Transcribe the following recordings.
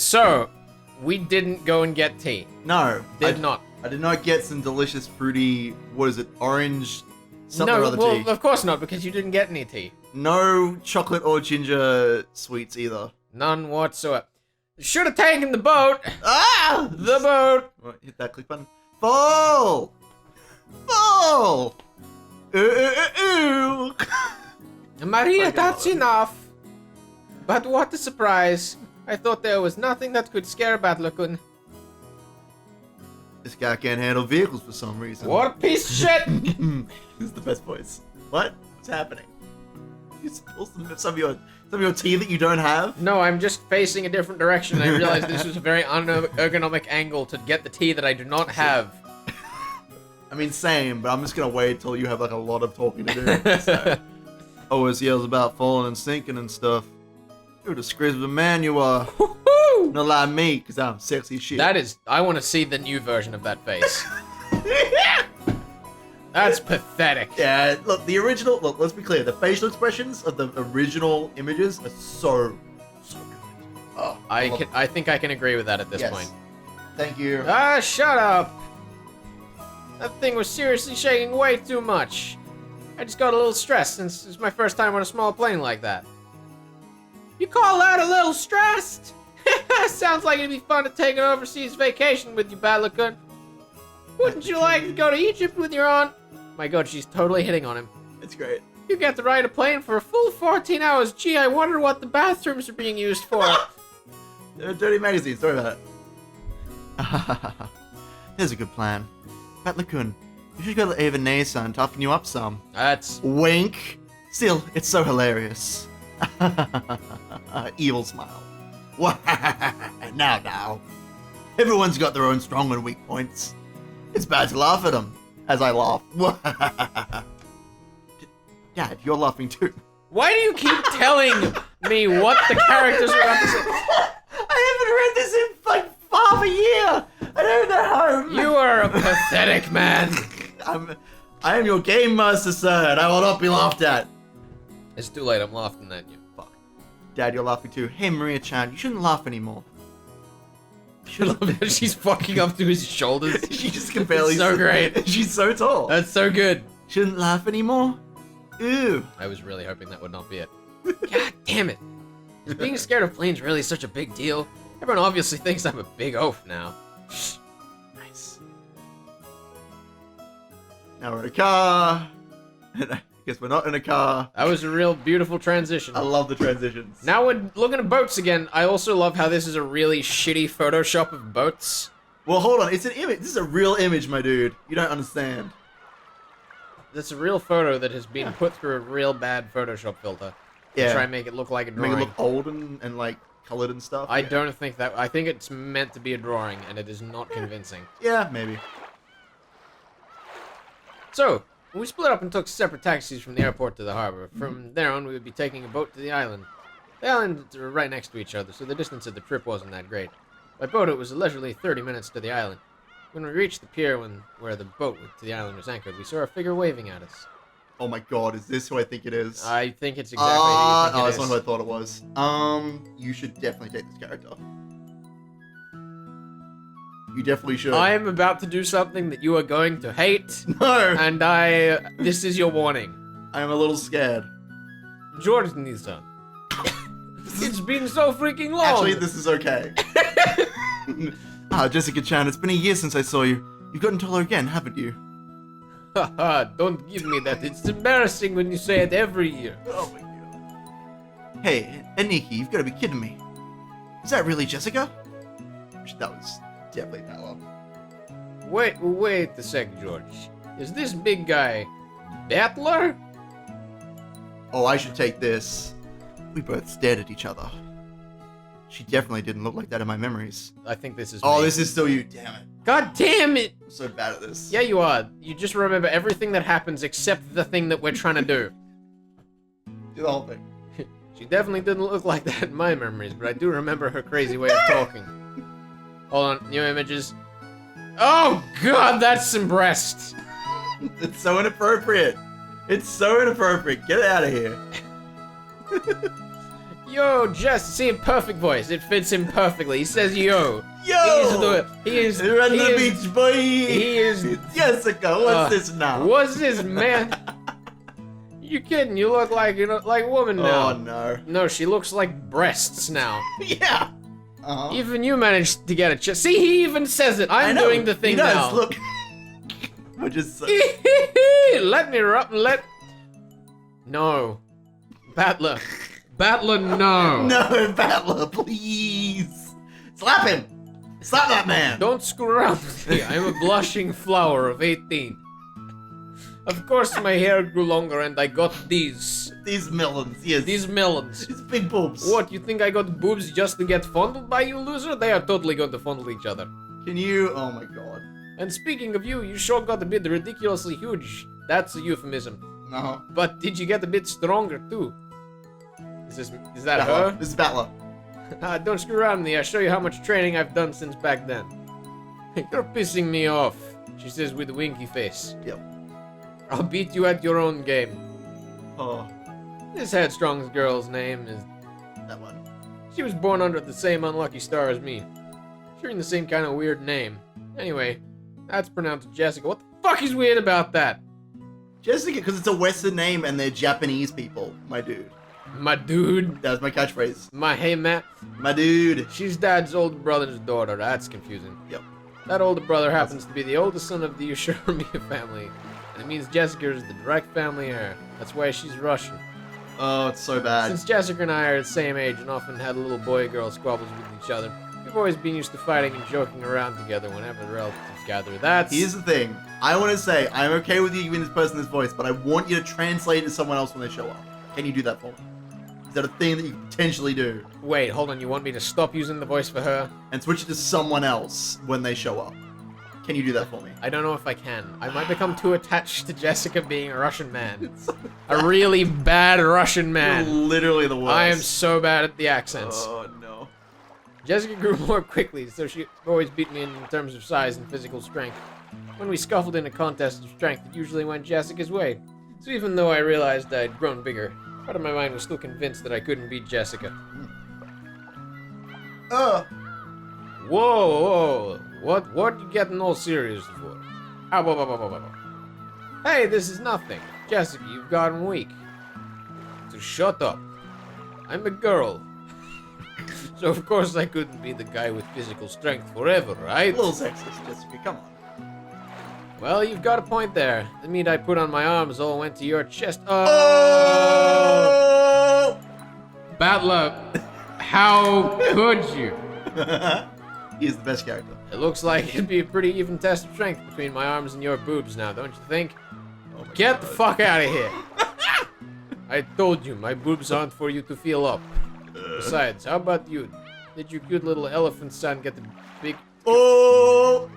So, we didn't go and get tea. No. Did not. I did not get some delicious fruity, what is it, orange something or No, other well, tea. of course not, because you didn't get any tea. No chocolate or ginger sweets either. None whatsoever. Should have taken the boat. Ah! The boat. Right, hit that click button. Fall! Fall! Ooh. Maria, Okay, that's well. enough. But what a surprise. I thought there was nothing that could scare Batlakun. This guy can't handle vehicles for some reason. What a piece of shit! This is the best voice. What? What's happening? You spill some of your tea that you don't have? No, I'm just facing a different direction. I realized this was a very unergonomic angle to get the tea that I do not have. I mean, same, but I'm just gonna wait till you have like a lot of talking to do. So. Always yells about falling and sinking and stuff. You're the screws of a man you are. Woohoo! Not like me, because I'm sexy as shit. That is, I want to see the new version of that face. That's pathetic. Yeah, look, the original, look, let's be clear, the facial expressions of the original images are so good. Oh, I think I can agree with that at this yes. point. Thank you. Ah, shut up! That thing was seriously shaking way too much. I just got a little stressed since it's my first time on a small plane like that. You call that a little stressed? Sounds like it'd be fun to take an overseas vacation with you, Batlakun. Wouldn't you like to go to Egypt with your aunt? My god, she's totally hitting on him. It's great. You get to ride a plane for a full 14 hours. Gee, I wonder what the bathrooms are being used for. Dirty magazine, sorry about it. Here's a good plan. Batlakun, you should go to Ava Nasa and toughen you up some. That's... Wink. Still, it's so hilarious. Evil smile. Now. Everyone's got their own strong and weak points. It's bad to laugh at them, as I laugh. Dad, you're laughing too. Why do you keep telling me what the characters are about to say? I haven't read this in like half a year. I don't know how. You are a pathetic man. I am your game master, sir, and I will not be laughed at. It's too late, I'm laughing at you. Fuck. Dad, you're laughing too. Hey, Maria-chan, you shouldn't laugh anymore. She's fucking up to his shoulders. She just can barely. So great. She's so tall. That's so good. Shouldn't laugh anymore. Ew. I was really hoping that would not be it. God damn it. Is being scared of planes really such a big deal? Everyone obviously thinks I'm a big oaf now. Nice. Now we're in a car. And I guess we're not in a car. That was a real beautiful transition. I love the transitions. Now we're looking at boats again. I also love how this is a really shitty Photoshop of boats. Well, hold on. It's an image. This is a real image, my dude. You don't understand. That's a real photo that has been put through a real bad Photoshop filter. To Yeah. try and make it look like a drawing. Make it look old and like colored and stuff. I Yeah. don't think that... I think it's meant to be a drawing, and it is not convincing. Yeah, maybe. So, we split up and took separate taxis from the airport to the harbor. From there on, we would be taking a boat to the island. The islands are right next to each other, so the distance of the trip wasn't that great. By boat, it was a leisurely 30 minutes to the island. When we reached the pier where the boat to the island was anchored, we saw a figure waving at us. Oh my god, is this who I think it is? I think it's exactly who you think it that's is. not who I thought it was. You should definitely take this character. You definitely should. I am about to do something that you are going to hate, No! and this is your warning. I am a little scared. Jordan-san. It's been so freaking long! Actually, this is okay. Jessica-chan, it's been a year since I saw you. You've gotten taller again, haven't you? Haha, don't give me that. It's embarrassing when you say it every year. Oh my god. Hey, Aniki, you've got to be kidding me. Is that really Jessica? That was definitely Paolo. Wait a sec, George. Is this big guy Battler? Oh, I should take this. We both stared at each other. She definitely didn't look like that in my memories. I think this is Oh, me. this is still you. Damn it. God damn it! I'm so bad at this. Yeah, you are. You just remember everything that happens except the thing that we're trying to do. Do the whole thing. She definitely didn't look like that in my memories, but I do remember her crazy way of talking. Hold on, new images. Oh god, that's some breast! It's so inappropriate. It's so inappropriate. Get it out of here. Yo, Jess, see, perfect voice. It fits him perfectly. He says yo. Yo! He is. Run the beach, boy! He is. Jessica, what's this now? What's this, man? You kidding? You look like like a woman now. Oh no. No, she looks like breasts now. Yeah. Even you managed to get a chest. See, he even says it. I'm doing the thing he does, now. Look. We're just. Let me rub. No. Battler. Battler, no. No, Battler, please. Slap him. Slap that man. Don't screw around with me. I'm a blushing flower of 18. Of course my hair grew longer and I got these. These melons, yes. These melons. These big boobs. What, you think I got boobs just to get fondled by you, loser? They are totally going to fondle each other. Can you? Oh my god. And speaking of you, you sure got a bit ridiculously huge. That's a euphemism. No. But did you get a bit stronger too? Is that Battler. her? This is Battler. Don't screw around with me. I'll show you how much training I've done since back then. You're pissing me off, she says with a winky face. Yep. I'll beat you at your own game. Oh. This headstrong girl's name is... That one. She was born under the same unlucky star as me. Sharing the same kind of weird name. Anyway, that's pronounced Jessica. What the fuck is weird about that? Jessica, because it's a Western name and they're Japanese people, my dude. My dude. That was my catchphrase. My hey Matt. My dude. She's Dad's older brother's daughter. That's confusing. Yep. That older brother happens to be the oldest son of the Ushurmiya family. And it means Jessica is the direct family heir. That's why she's Russian. Oh, it's so bad. Since Jessica and I are the same age and often had little boy-girl squabbles with each other, we've always been used to fighting and joking around together whenever the relatives gather. Here's the thing. I want to say, I'm okay with you giving this person this voice, but I want you to translate it to someone else when they show up. Can you do that for me? Is that a thing that you can potentially do? Wait, hold on. You want me to stop using the voice for her? And switch it to someone else when they show up. Can you do that for me? I don't know if I can. I might become too attached to Jessica being a Russian man. A really bad Russian You're man. literally the worst. I am so bad at the accents. Oh, no. Jessica grew more quickly, so she always beat me in terms of size and physical strength. When we scuffled in a contest of strength, it usually went Jessica's way. So even though I realized I'd grown bigger, part of my mind was still convinced that I couldn't beat Jessica. Whoa, what you getting all serious for? Hey, this is nothing. Jessica, you've gotten weak. So shut up. I'm a girl. So of course I couldn't be the guy with physical strength forever, right? A little sexist, Jessica. Come on. Well, you've got a point there. The meat I put on my arms all went to your chest. Oh! Battler, how could you? He's the best character. It looks like it'd be a pretty even test of strength between my arms and your boobs now, don't you think? Oh my Get God. the fuck out of here. I told you, my boobs aren't for you to feel up. Besides, how about you? Did your cute little elephant son get the big... Oh!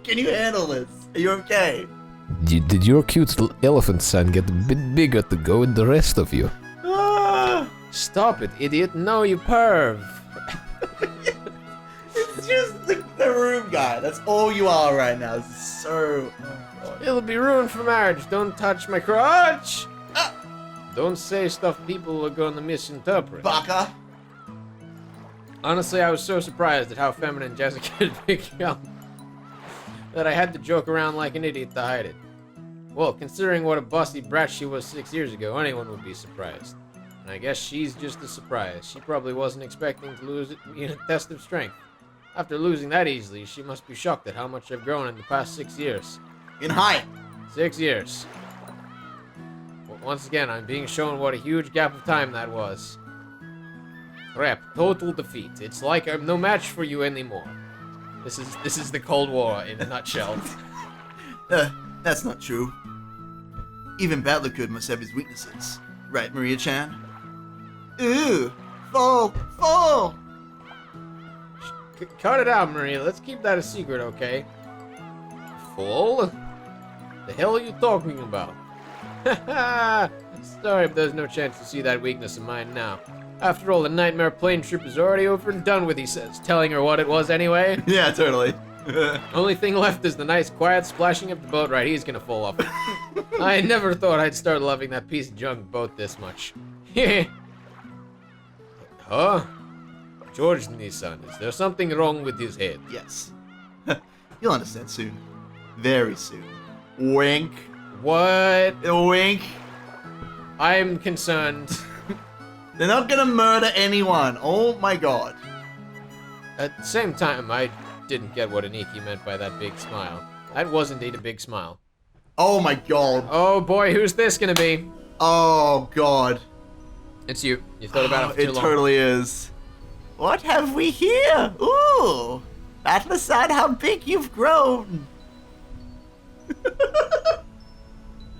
Can you handle this? Are you okay? Did your cute elephant son get a bit bigger to go with the rest of you? Ah! Stop it, idiot. No, you perv. It's just the room guy. That's all you are right now. This is so... Oh, God. It'll be ruined for marriage. Don't touch my crotch. Don't say stuff people are gonna misinterpret. Baka. Honestly, I was so surprised at how feminine Jessica had become that I had to joke around like an idiot to hide it. Well, considering what a bossy brat she was 6 years ago, anyone would be surprised. And I guess she's just as surprised. She probably wasn't expecting to lose it in a test of strength. After losing that easily, she must be shocked at how much I've grown in the past 6 years. In height. 6 years. Well, once again, I'm being shown what a huge gap of time that was. Crap, total defeat. It's like I'm no match for you anymore. This is the Cold War in a nutshell. That's not true. Even Battlegood must have his weaknesses. Right, Maria-chan? Ooh! Fall! Cut it out, Maria. Let's keep that a secret, okay? Full? The hell are you talking about? Haha! Sorry, but there's no chance to see that weakness of mine now. After all, the nightmare plane trip is already over and done with, he says, telling her what it was anyway. Yeah, totally. Only thing left is the nice, quiet splashing of the boat ride. He's gonna fall off. I never thought I'd start loving that piece of junk boat this much. Huh? George Nissan, is there something wrong with his head? Yes. You'll understand soon. Very soon. Wink. What? Wink. I'm concerned. They're not gonna murder anyone. Oh my god. At the same time, I didn't get what Aniki meant by that big smile. That was indeed a big smile. Oh my god. Oh boy, who's this gonna be? Oh god. It's you. You thought about it for too long. It totally is. What have we here? Ooh. Atlas-san, how big you've grown.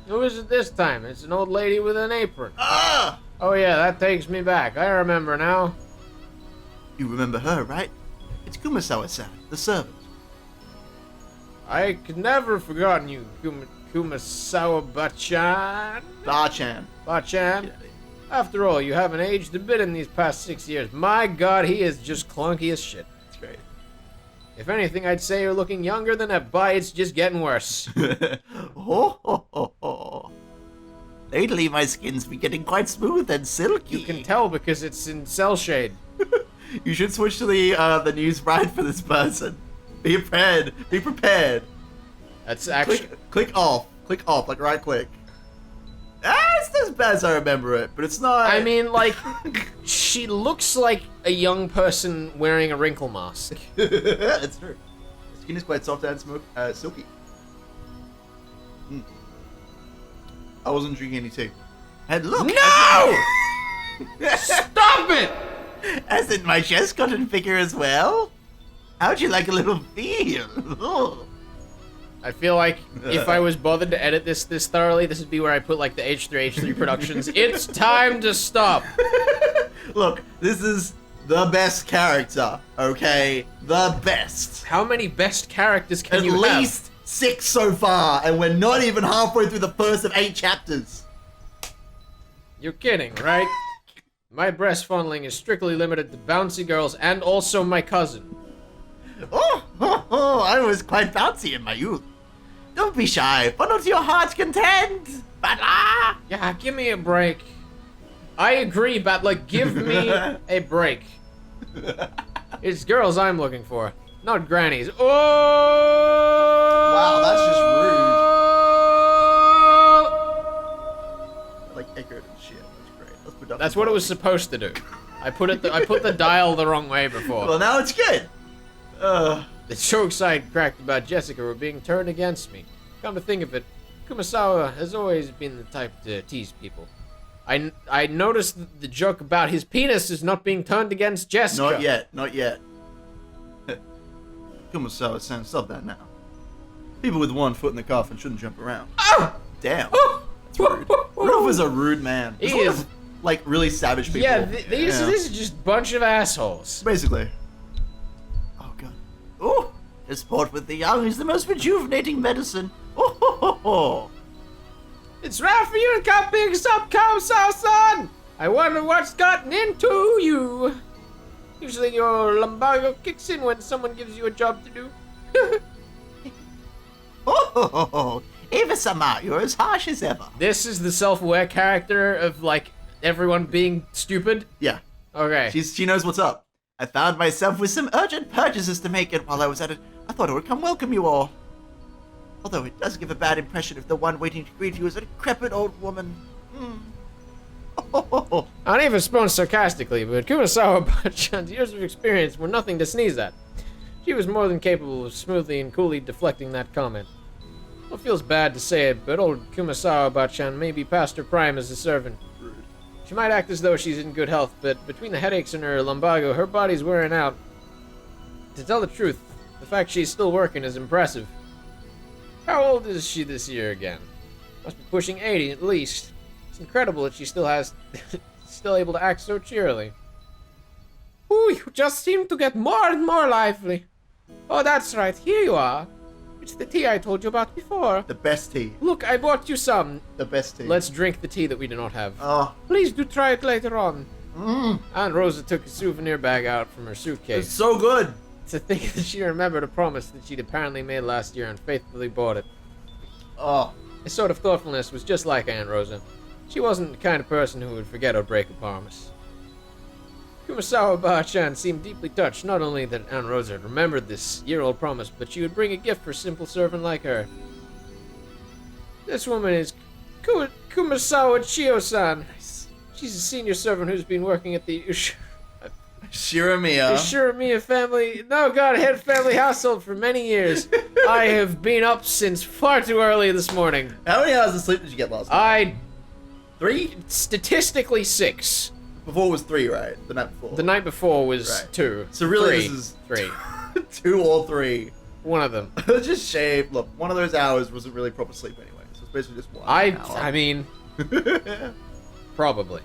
Who is it this time? It's an old lady with an apron. Ah! Oh yeah, that takes me back. I remember now. You remember her, right? It's Kumasawa-san, the servant. I could never have forgotten you, Kumasawa Bachan. Bachan. Bachan. After all, you haven't aged a bit in these past 6 years. My god, he is just clunky as shit. That's great. If anything, I'd say you're looking younger than ever. But it's just getting worse. Lately, my skin's been getting quite smooth and silky. You can tell because it's in cell shade. You should switch to the news bride for this person. Be prepared. Be prepared. That's actually... Click off. Click off, like right click. It's not as bad as I remember it, but it's not... I mean, like, she looks like a young person wearing a wrinkle mask. It's true. The skin is quite soft and silky. I wasn't drinking any tea. And look! No! Stop it! Hasn't my chest gotten bigger as well? How'd you like a little feel? I feel like if I was bothered to edit this thoroughly, this would be where I put like the H3 Productions. It's time to stop. Look, this is the best character, okay? The best. How many best characters can you have? At least 6 so far, and we're not even halfway through the first of 8 chapters. You're kidding, right? My breast fondling is strictly limited to bouncy girls and also my cousin. Oh, I was quite bouncy in my youth. Don't be shy, funnel to your heart's content. Butler! Yeah, give me a break. I agree, but like, give me a break. It's girls I'm looking for, not grannies. Oh! Wow, that's just rude. Like echoed and shit. That's great. That's productive. That's what it was supposed to do. I put the dial the wrong way before. Well, now it's good. The jokes I had cracked about Jessica were being turned against me. Come to think of it, Kumasawa has always been the type to tease people. I noticed the joke about his penis is not being turned against Jessica. Not yet, not yet. Kumasawa-san, stop that now. People with one foot in the coffin shouldn't jump around. Oh! Damn. That's rude. Rudolph is a rude man. He There's a lot is. of, like, really savage people. Yeah, this is just a bunch of assholes. Basically. Oh, God. Oh, a sport with the young is the most rejuvenating medicine. Oh, ho, ho, ho. It's rare for you to come things up, Kumasawa-san! I wonder what's gotten into you. Usually your lumbago kicks in when someone gives you a job to do. Oh, ho, ho, ho. Eva-sama, you're as harsh as ever. This is the self-aware character of, like, everyone being stupid? Yeah. Okay. She knows what's up. I found myself with some urgent purchases to make, and while I was at it, I thought I would come welcome you all. Although it does give a bad impression if the one waiting to greet you is a decrepit old woman. Oh. I don't even spoke sarcastically, but Kumasawa Bachan's years of experience were nothing to sneeze at. She was more than capable of smoothly and coolly deflecting that comment. It feels bad to say it, but old Kumasawa Bachan may be past her prime as a servant. She might act as though she's in good health, but between the headaches and her lumbago, her body's wearing out. To tell the truth, the fact she's still working is impressive. How old is she this year again? Must be pushing 80 at least. It's incredible that she still able to act so cheerily. Ooh, you just seem to get more and more lively. Oh, that's right, here you are. It's the tea I told you about before. The best tea. Look, I bought you some. The best tea. Let's drink the tea that we do not have. Oh. Please do try it later on. Aunt Rosa took a souvenir bag out from her suitcase. It's so good. To think that she remembered a promise that she'd apparently made last year and faithfully bought it. Oh. This sort of thoughtfulness was just like Aunt Rosa. She wasn't the kind of person who would forget or break a promise. Kumasawa Ba-chan seemed deeply touched, not only that Aunt Rosa had remembered this year-old promise, but she would bring a gift for a simple servant like her. This woman is Kumasawa Chiyo-san. She's a senior servant who's been working at the Shiramiya head family household for many years. I have been up since far too early this morning. How many hours of sleep did you get last night? 3? Statistically 6. Before was 3, right? The night before. The night before was Right. 2. So really 3. this is 3. 2 or 3. One of them. Just shave. Look, one of those hours wasn't really proper sleep anyway. So it's basically just 1 I hour. mean, probably.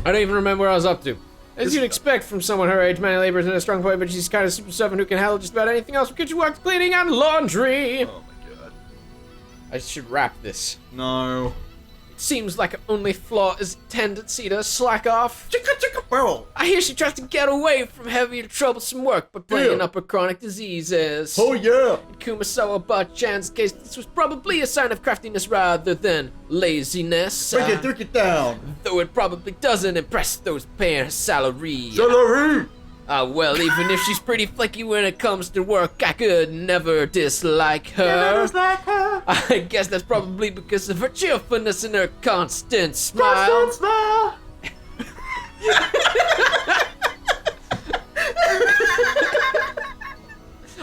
I don't even remember where I was up to. As you'd expect from someone her age, manual labor isn't a strong point, but she's kind of super servant who can handle just about anything else from kitchen work to cleaning and laundry. Oh my god. I should wrap this. No. It seems like her only flaw is a tendency to slack off. Chicka barrel. I hear she tries to get away from heavy and troublesome work by bringing Yeah. up her chronic diseases. Oh yeah. In Kumasawa Ba-chan's case, this was probably a sign of craftiness rather than laziness. Break it down. Though it probably doesn't impress those paying her salary. Salary. Well, even if she's pretty flaky when it comes to work, I could never dislike her. I guess that's probably because of her cheerfulness and her constant smile.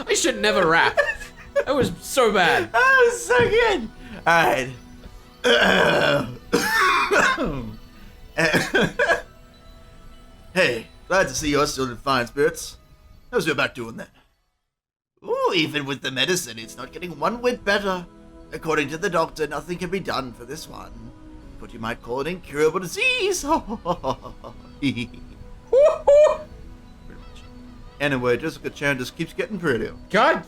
I should never rap. That was so bad. That was so good. Alright. Hey, glad to see you're still in fine spirits. How's your back doing then? Ooh, even with the medicine, it's not getting one whit better. According to the doctor, nothing can be done for this one. But you might call it incurable disease. Anyway, Jessica-chan just keeps getting prettier. God,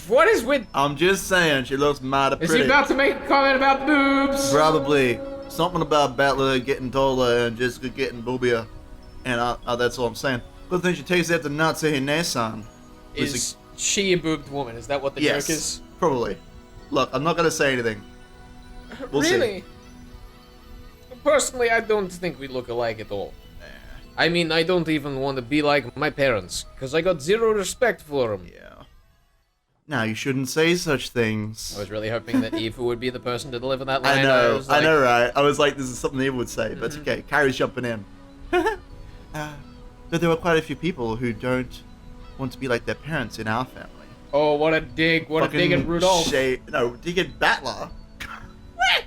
what is with... I'm just saying, she looks mighty Is pretty. he about to make a comment about boobs? Probably. Something about Battler getting taller and Jessica getting boobier. And that's all I'm saying. Good thing she takes after Nazi Hine-san. Is she a boobed woman? Is that what the Yes, joke is? probably. Look, I'm not gonna say anything. We'll see. Really? Personally, I don't think we look alike at all. I mean, I don't even want to be like my parents, because I got zero respect for them. Yeah. Now, you shouldn't say such things. I was really hoping that Eva would be the person to deliver that line. I know, was like, I know, right? I was like, this is something Eva would say, but it's okay. Kyrie's jumping in. But there are quite a few people who don't want to be like their parents in our family. Oh, what a dig. What a dig at Rudolph. No, dig at Battler. What?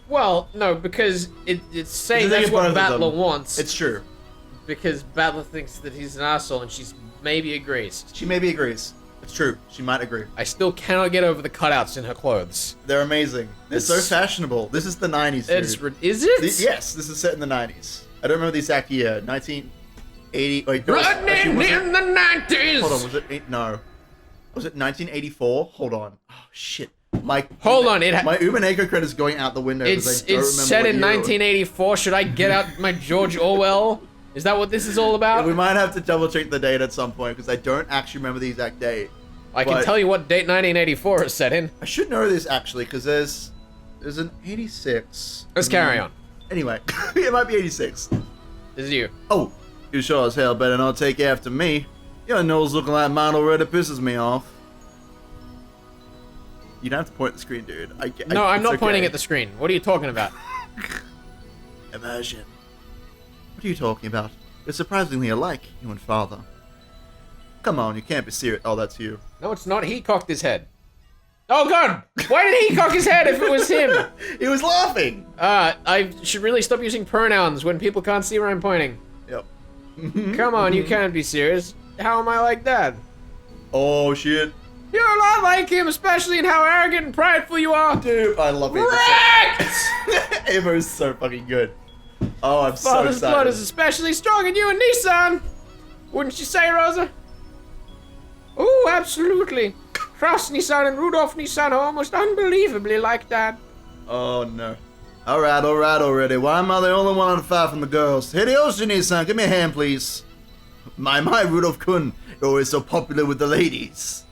Well, no, because it's saying It's a dig that's at what both of Battler them. wants. It's true. Because Battler thinks that he's an asshole and she's maybe agrees. She maybe agrees. It's true. She might agree. I still cannot get over the cutouts in her clothes. They're amazing. They're so fashionable. This is the 90s, dude. Is it? Yes, this is set in the 90s. I don't remember the exact year. 1980. Wait, no, Running actually, was in the 90s! Hold on, was it? No. Was it 1984? Hold on. Oh, shit. My Umineko credit is going out the window because I don't remember It's set what in year it was. 1984. Should I get out my George Orwell? Is that what this is all about? We might have to double check the date at some point because I don't actually remember the exact date. I can tell you what date 1984 is set in. I should know this actually because there's an 86. Let's carry on. Anyway, it might be 86. This is you. Oh, you sure as hell better not take after me. Your nose looking like mine already pisses me off. You don't have to point at the screen, dude. No, I'm it's not okay. pointing at the screen. What are you talking about? Immersion. What are you talking about? You're surprisingly alike, you and father. Come on, you can't be serious. Oh, that's you. No, it's not. He cocked his head. Oh, God! Why did he cock his head if it was him? He was laughing! I should really stop using pronouns when people can't see where I'm pointing. Yep. Come on, you can't be serious. How am I like that? Oh, shit. You're a lot like him, especially in how arrogant and prideful you are. Dude, I love it. Wrecked! Ava is so fucking good. Oh, I'm so Father's excited. blood is especially strong in you and Nissan. Wouldn't you say, Rosa? Oh, absolutely. Cross Nissan and Rudolph Nissan are almost unbelievably like that. Oh, no. Alright already. Why am I the only one on fire from the girls? Hideyoshi Nissan, give me a hand, please. My, Rudolph Kun, you're always so popular with the ladies.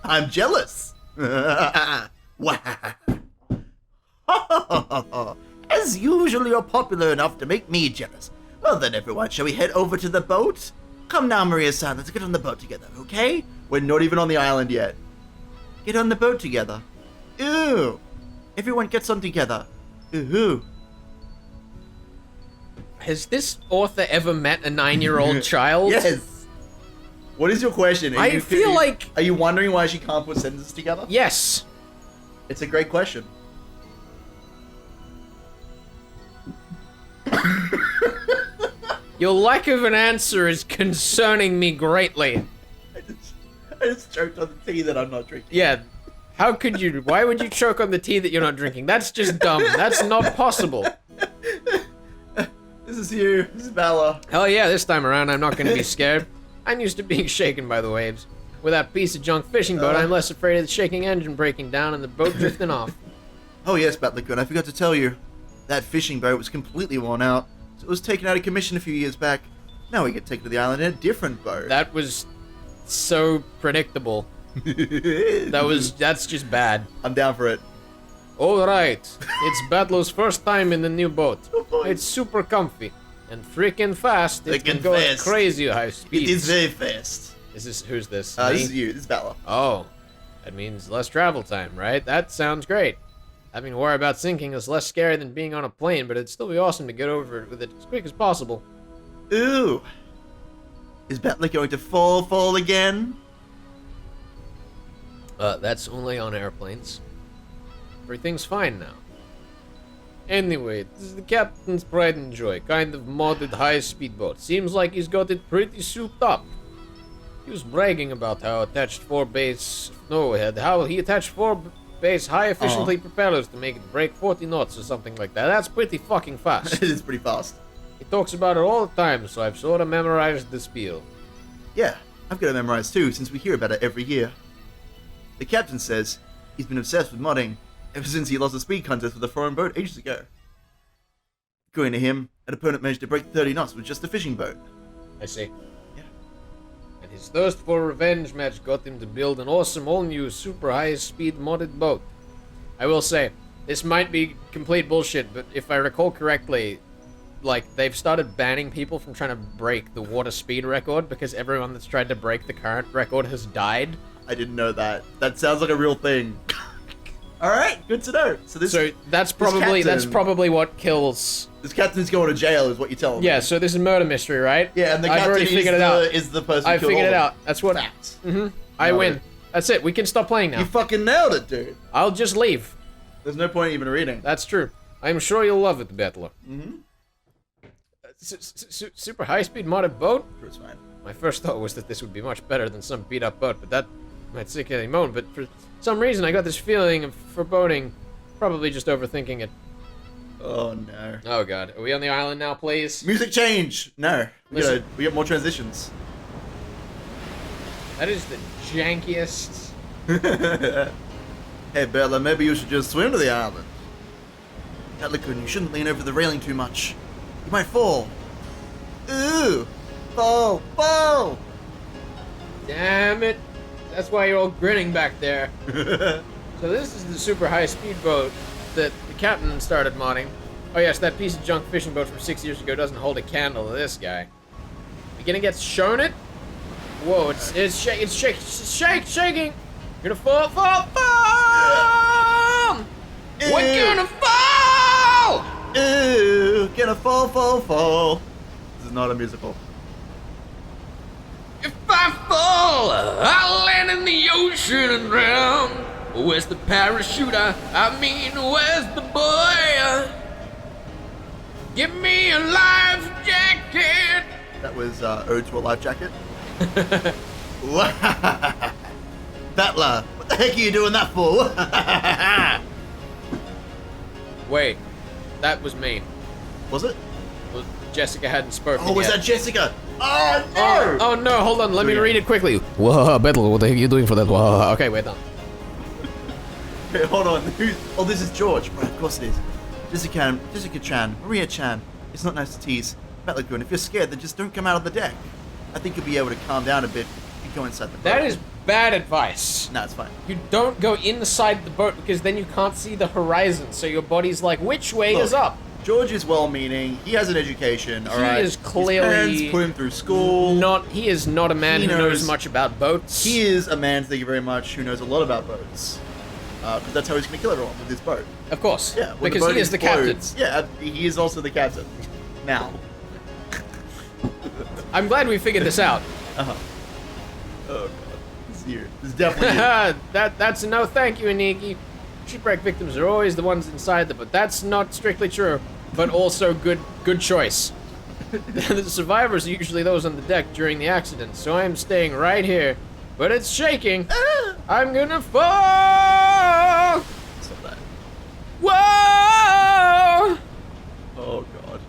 I'm jealous. As usual, you're popular enough to make me jealous. Well then, everyone, shall we head over to the boat? Come now, Maria-san, let's get on the boat together, okay? We're not even on the island yet. Get on the boat together. Ooh. Everyone gets on together. Ooh. Has this author ever met a 9-year-old child? Yes. What is your question? I feel like... Are you wondering why she can't put sentences together? Yes. It's a great question. Your lack of an answer is concerning me greatly. I just choked on the tea that I'm not drinking. Yeah. How could you? Why would you choke on the tea that you're not drinking? That's just dumb. That's not possible. This is you. This is Bella. Hell yeah, this time around I'm not going to be scared. I'm used to being shaken by the waves. With that piece of junk fishing boat, I'm less afraid of the shaking engine breaking down and the boat drifting off. Oh yes, Batlickun, I forgot to tell you. That fishing boat was completely worn out, so it was taken out of commission a few years back. Now we get taken to the island in a different boat. That was so predictable. That's just bad. I'm down for it. Alright, it's Battlo's first time in the new boat. It's super comfy and freaking fast. It can go at crazy high speeds. It is very fast. Who's this? This is you. This is Bella. Oh, that means less travel time, right? That sounds great. Having to worry about sinking is less scary than being on a plane, but it'd still be awesome to get over it with it as quick as possible. Ooh. Is Battler going to fall again? That's only on airplanes. Everything's fine now. Anyway, this is the captain's pride and joy, kind of modded high-speed boat. Seems like he's got it pretty souped up. He was bragging about how he attached four base high-efficiency propellers to make it break 40 knots or something like that. That's pretty fucking fast. It is pretty fast. He talks about it all the time, so I've sort of memorized the spiel. Yeah, I've got it memorized too, since we hear about it every year. The captain says he's been obsessed with modding ever since he lost a speed contest with a foreign boat ages ago. According to him, an opponent managed to break 30 knots with just a fishing boat. I see. Yeah. And his thirst for revenge match got him to build an awesome all-new super high-speed modded boat. I will say, this might be complete bullshit, but if I recall correctly, like, they've started banning people from trying to break the water speed record because everyone that's tried to break the current record has died. I didn't know that. That sounds like a real thing. All right, good to know. So that's probably what kills. This captain's going to jail, is what you're telling me. Yeah. So this is murder mystery, right? Yeah, and the I've already captain figured it out. is the person. I figured it out. That's what. Fact. I win. That's it. We can stop playing now. You fucking nailed it, dude. I'll just leave. There's no point even reading. That's true. I'm sure you'll love it, Battler. Super high-speed modded boat? Sure, it's fine. My first thought was that this would be much better than some beat-up boat, but that might sink any moment. But for some reason, I got this feeling of foreboding. Probably just overthinking it. Oh no. Oh god. Are we on the island now, please? Music change! No. We Listen. got more transitions. That is the jankiest. Hey Bella, maybe you should just swim to the island. Pelicun, you shouldn't lean over the railing too much. You might fall. Ooh! Fall! Damn it. That's why you're all grinning back there. So this is the super high-speed boat that the captain started modding. Oh yes, that piece of junk fishing boat from 6 years ago doesn't hold a candle to this guy. You gonna get shown it? Whoa, it's shaking! You're gonna fall! We're gonna fall! Ew, gonna fall. This is not a musical. If I fall, I'll land in the ocean and drown. Where's the parachuter? I mean, where's the boy? Give me a life jacket. That was Ode to a Life Jacket. Battler, what the heck are you doing that for? Wait, that was me. Was it? Well, Jessica hadn't spoken Oh, was yet. that Jessica? Oh no! Oh no, hold on, let me read it quickly. Whoa, Battle, what the heck are you doing for that? Whoa. Okay, wait on. Okay, hold on. Oh, this is George. Right, of course it is. Jessica-chan, Maria-chan. It's not nice to tease. Battlecun, if you're scared, then just don't come out of the deck. I think you'll be able to calm down a bit if you go inside the boat. That is bad advice. No, it's fine. You don't go inside the boat because then you can't see the horizon. So your body's like, which way is up? George is well-meaning. He has an education. All right. He is clearly His parents put him through school. He is not a man who knows much about boats. He is a man, thank you very much, who knows a lot about boats. Because that's how he's going to kill everyone with his boat. Of course. Yeah. When Because the boat he is the captain. explodes- Yeah, he is also the captain. Now. I'm glad we figured this out. Oh god. It's you. It's definitely you. That's a no thank you, Iniki. Shipwreck victims are always the ones inside the boat. That's not strictly true, but also good choice. The survivors are usually those on the deck during the accident, so I'm staying right here. But it's shaking. I'm gonna fall! Stop that. Whoa! Oh god.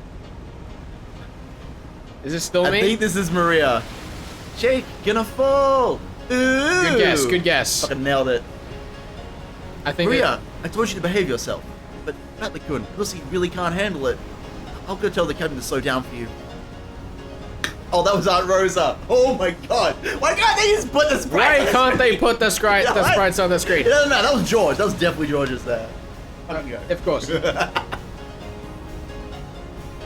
Is this still me? I think this is Maria. Jake, gonna fall! Ooh! Good guess, good guess. Fucking nailed it. I think Maria, I told you to behave yourself. But Battler couldn't, because he really can't handle it. I'll go tell the captain to slow down for you. Oh, that was Aunt Rosa. Oh my god. Why can't they just put the sprites? Why can't they put the sprites on the screen? It doesn't matter, that was George. That was definitely George's there. Of course.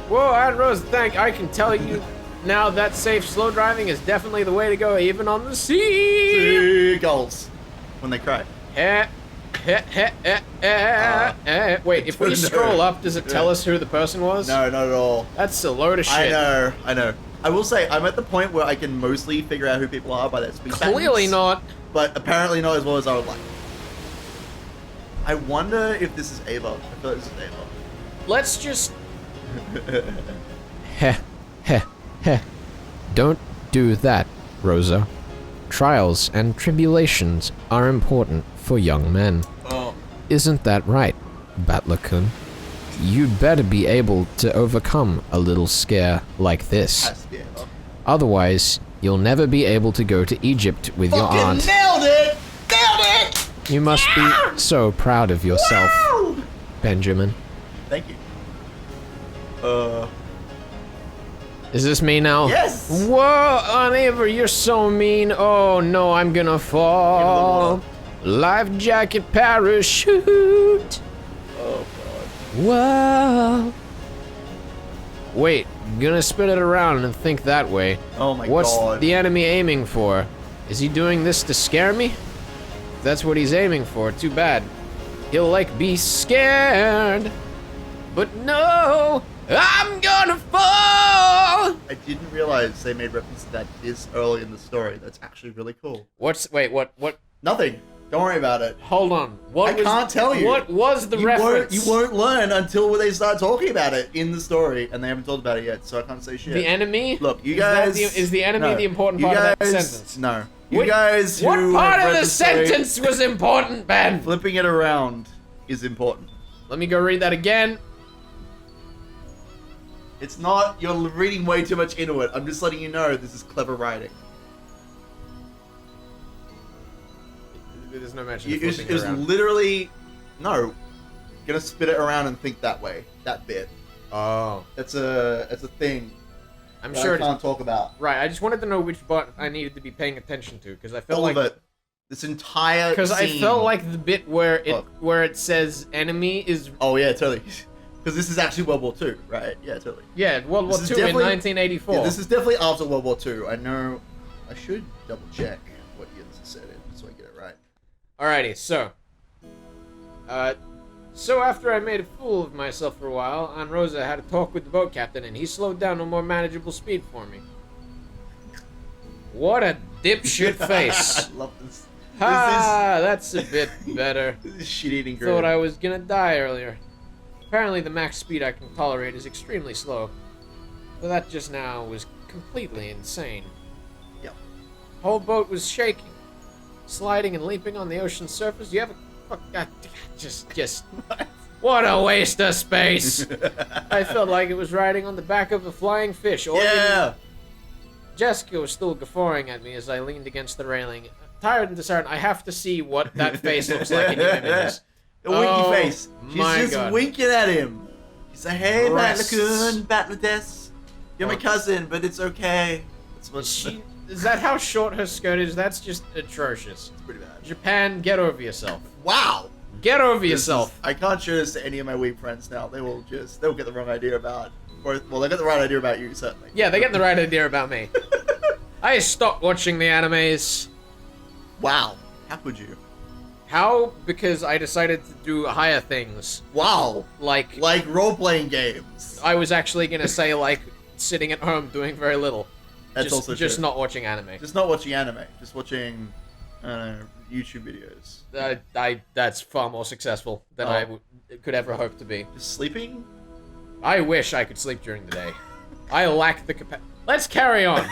Whoa, Aunt Rose, I can tell you now that safe slow driving is definitely the way to go, even on the sea. Seagulls. When they cry. Wait, if we scroll up, does it tell us who the person was? No, not at all. That's a load of shit. I know. I will say, I'm at the point where I can mostly figure out who people are by their speech Clearly patterns, not. but apparently not as well as I would like. I wonder if this is Ava. I feel like this is Ava. Let's just... Heh. Don't do that, Rosa. Trials and tribulations are important for young men. Oh. Isn't that right, Battler-kun? You'd better be able to overcome a little scare like this. Has to be Ava. Otherwise, you'll never be able to go to Egypt with your aunt. Nailed it! Nailed it! You must be so proud of yourself, Wow! Benjamin. Thank you. Is this me now? Yes! Whoa, Eva, you're so mean. Oh no, I'm gonna fall. Life jacket parachute. Oh god. Whoa. Wait, gonna spin it around and think that way. Oh my What's god. the enemy aiming for? Is he doing this to scare me? If that's what he's aiming for, too bad. He'll like be scared. But no, I'm gonna fall! I didn't realize they made reference to that this early in the story. That's actually really cool. Wait, what? Nothing. Don't worry about it. Hold on. I can't tell you. What was the reference? You won't learn until they start talking about it in the story, and they haven't talked about it yet, so I can't say shit. The enemy? Look, you guys... Is the enemy no. the important You part of that guys- sentence? No. You guys who What part have of read the story, sentence was important, Ben? flipping it around is important. Let me go read that again. It's not... You're reading way too much into it. I'm just letting you know this is clever writing. There's no mention You, of it was, flipping it was around. literally... No. Gonna spit it around and think that way. That bit. Oh. It's a thing I'm that sure I it's... can't talk about. Right, I just wanted to know which button I needed to be paying attention to, because I felt All like... of it. This entire Because I scene. felt like the bit where Look. it says enemy is... Oh yeah, totally. Because this is actually World War II, right? Yeah, totally. Yeah, World War This is II in definitely- 1984. Yeah, this is definitely after World War II. I know. I should double check what year this is set in so I get it right. Alrighty, so... So after I made a fool of myself for a while, Aunt Rosa had a talk with the boat captain, and he slowed down to a more manageable speed for me. What a dipshit face. I love this. That's a bit better. This is shit-eating Thought grin. I was gonna die earlier. Apparently the max speed I can tolerate is extremely slow. But that just now was completely insane. Yep. Whole boat was shaking, sliding and leaping on the ocean surface. You have a just what a waste of space. I felt like it was riding on the back of a flying fish. Or Yeah. Jessica was still guffawing at me as I leaned against the railing. Tired and disheartened, I have to see what that face looks like in your images. A winky Oh, face. She's my just God. winking at him. She's like, hey, Breasts. Battler-kun, Battler-des. You're my cousin, but it's okay. Is that how short her skirt is? That's just atrocious. It's pretty bad. Japan, get over yourself. Wow! Get over yourself. I can't show this to any of my weeb friends now. They'll get the wrong idea about... Well, they got the right idea about you, certainly. Yeah, they get the right idea about me. I stopped watching the animes. Wow. How could you? How? Because I decided to do higher things. Wow. Like role-playing games. I was actually gonna say, like, sitting at home doing very little. That's also just true. not watching anime. Just not watching anime. Just watching, YouTube videos. That's far more successful than I could ever hope to be. Just sleeping? I wish I could sleep during the day. I lack the capacity. Let's carry on.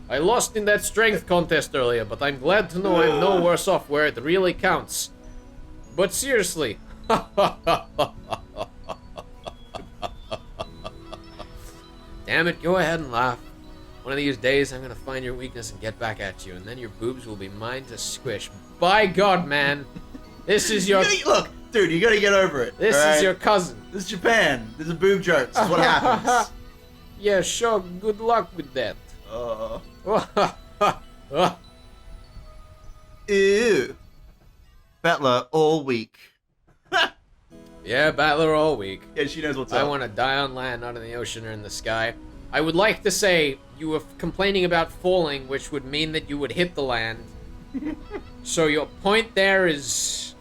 I lost in that strength contest earlier, but I'm glad to know I'm no worse off where it really counts. But seriously. Damn it, go ahead and laugh. One of these days, I'm gonna find your weakness and get back at you, and then your boobs will be mine to squish. By God, man. This is your... Look, dude, you gotta get over it. This is your cousin. This is Japan. This is boob jokes. That's what happens. Yeah, sure. Good luck with that. Ew. Battler all week. Yeah, battler all week. Yeah, she knows what's I up. want to die on land, not in the ocean or in the sky. I would like to say you were complaining about falling, which would mean that you would hit the land. So your point there is...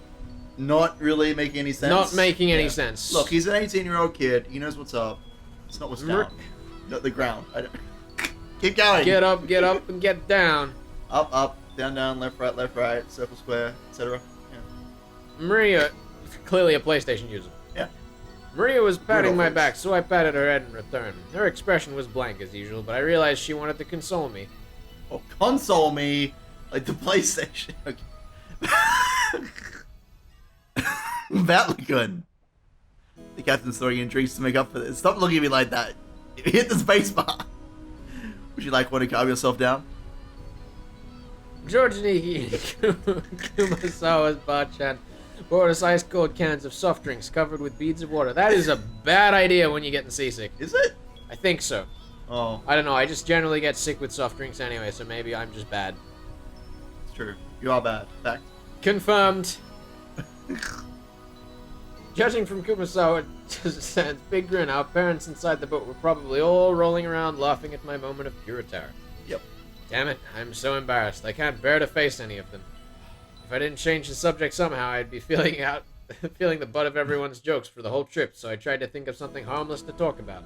Not really making any sense. Not making any sense. Look, he's an 18-year-old kid. He knows what's up. It's not what's down. Not the ground. I don't... Keep going. Get up, and get down. Up, up, down, down, left, right, circle, square, etc. Yeah. Maria, clearly a PlayStation user. Yeah. Maria was patting my Face. back, so I patted her head in return. Her expression was blank as usual, but I realized she wanted to console me. Or console me, like the PlayStation. Okay. Vatlagun. The captain's throwing in drinks to make up for this. Stop looking at me like that. You hit the spacebar. Would you like one to calm yourself down? Georgie Kumasawa's barchan brought us ice-cold cans of soft drinks covered with beads of water. That is a bad idea when you're getting seasick. Is it? I think so. Oh. I don't know, I just generally get sick with soft drinks anyway, so maybe I'm just bad. It's true. You are bad. Fact. Confirmed. Judging from Kumasawa's big grin, our parents inside the boat were probably all rolling around laughing at my moment of pure terror. Yep. Damn it, I'm so embarrassed. I can't bear to face any of them. If I didn't change the subject somehow, I'd be feeling the butt of everyone's jokes for the whole trip, so I tried to think of something harmless to talk about.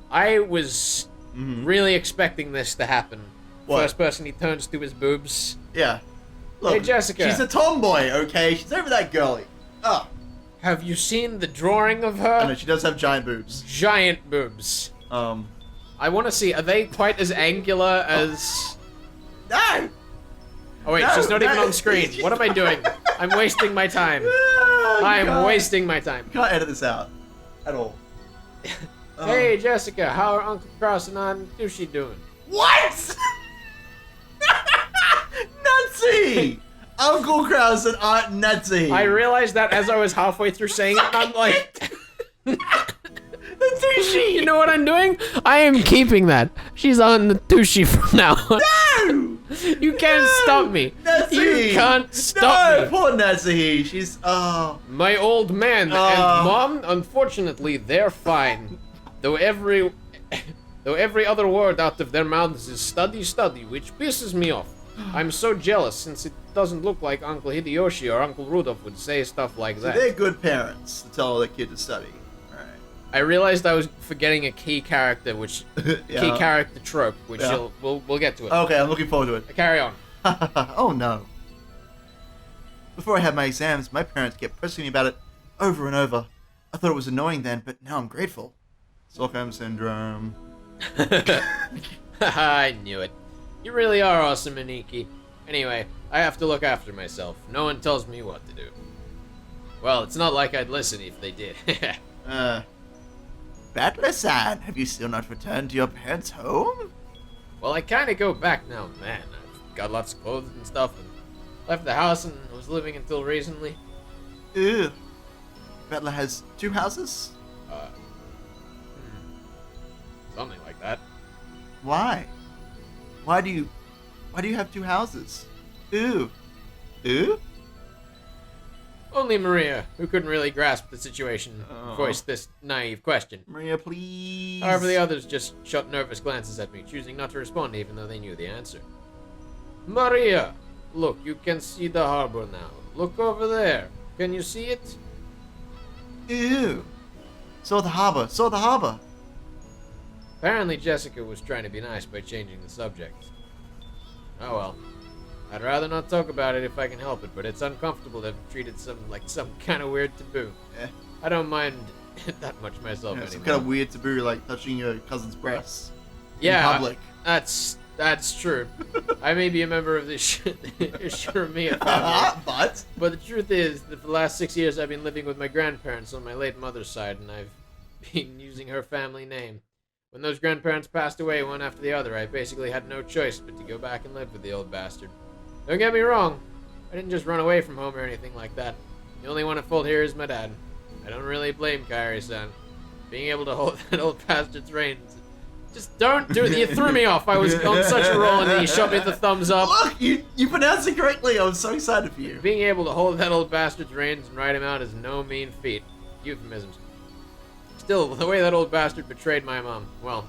I was really expecting this to happen. What? First person he turns to his boobs. Yeah. Look, Hey, Jessica. She's a tomboy, okay? She's over that girly. Oh. Have you seen the drawing of I know, her? she does have giant boobs. Giant boobs. I I want to see, are they quite as angular as... No! Oh wait, No, she's not even no. on screen. What am I doing? I'm wasting my time. I am wasting my time. You can't edit this out. At all. Hey Jessica, how are Uncle Cross and Aunt Sushi doing? What? Nutsy! Uncle Krause and Aunt Nutsy. I realized that as I was halfway through saying it, and I'm like... Sushi! You know what I'm doing? I am keeping that. She's on the Tushi from now on. No! You can't stop me. Nutsy! You can't stop No, me. poor Nutsy. She's, My old man and mom, unfortunately, they're fine. Though every other word out of their mouths is study, study, which pisses me off. I'm so jealous since it doesn't look like Uncle Hideyoshi or Uncle Rudolph would say stuff like that. They're good parents to tell their kid to study. Alright. I realized I was forgetting a key character, which key character trope, which we'll get to it. Okay, I'm looking forward to it. Carry on. Oh no. Before I had my exams, my parents kept pressing me about it over and over. I thought it was annoying then, but now I'm grateful. Stockholm Syndrome. I knew it. You really are awesome, Aniki. Anyway, I have to look after myself. No one tells me what to do. Well, it's not like I'd listen if they did. Battler-san, have you still not returned to your parents' home? Well, I kinda go back now, man. I've got lots of clothes and stuff, and left the house and was living until recently. Ew. Battler has 2 houses? It's Why? Why do you have two houses? Ooh. Ooh? Only Maria, who couldn't really grasp the situation, voiced this naive question. Maria, please. However, the others just shot nervous glances at me, choosing not to respond even though they knew the answer. Maria! Look, you can see the harbor now. Look over there. Can you see it? Ew. Saw the harbor. Apparently Jessica was trying to be nice by changing the subject. Oh well. I'd rather not talk about it if I can help it, but it's uncomfortable to have treated like some kind of weird taboo. Yeah. I don't mind that much myself Yeah, anymore. some kind of weird taboo, like touching your cousin's breasts. Yeah, In public. That's true. I may be a member of the Ishiramiya family, but the truth is that for the last 6 years I've been living with my grandparents on my late mother's side, and I've been using her family name. When those grandparents passed away one after the other, I basically had no choice but to go back and live with the old bastard. Don't get me wrong, I didn't just run away from home or anything like that. The only one at fault here is my dad. I don't really blame Kairi-san. Being able to hold that old bastard's reins. Just don't do it. You threw me off. I was on such a roll and then you shot me the thumbs up. Look, you pronounced it correctly. I was so excited for you. Being able to hold that old bastard's reins and ride him out is no mean feat. Euphemisms. Still, the way that old bastard betrayed my mom, well,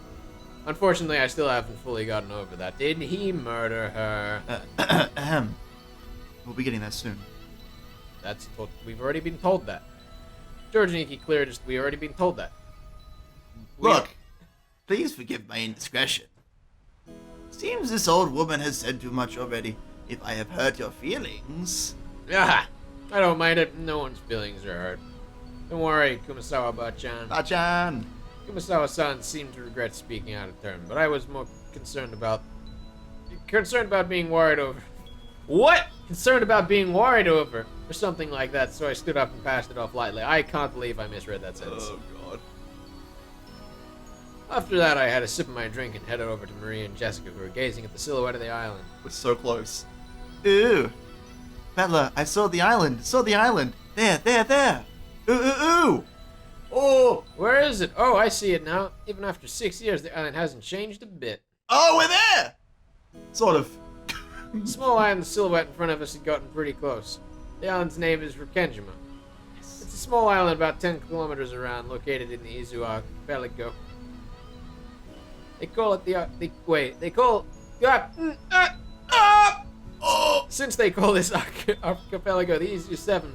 unfortunately I still haven't fully gotten over that. Did he murder her? We'll be getting that soon. We've already been told that. George and Iki cleared us. We've already been told that. Look, please forgive my indiscretion. Seems this old woman has said too much already. If I have hurt your feelings... Ah, I don't mind it. No one's feelings are hurt. Don't worry, Kumasawa-bachan. Bachan! Kumasawa-san seemed to regret speaking out of turn, but I was more concerned about being worried over... What? Concerned about being worried over, or something like that, so I stood up and passed it off lightly. I can't believe I misread that sentence. Oh, God. After that, I had a sip of my drink and headed over to Maria and Jessica, who were gazing at the silhouette of the island. We're so close. Ooh. Bella, I saw the island. There. Ooh. Oh. Where is it? Oh, I see it now. Even after 6 years, the island hasn't changed a bit. Oh, we're there! Sort of. The small island silhouette in front of us had gotten pretty close. The island's name is Rikenjima. It's a small island about 10 kilometers around, located in the Izu archipelago. They call it Since they call this archipelago the Izu 7,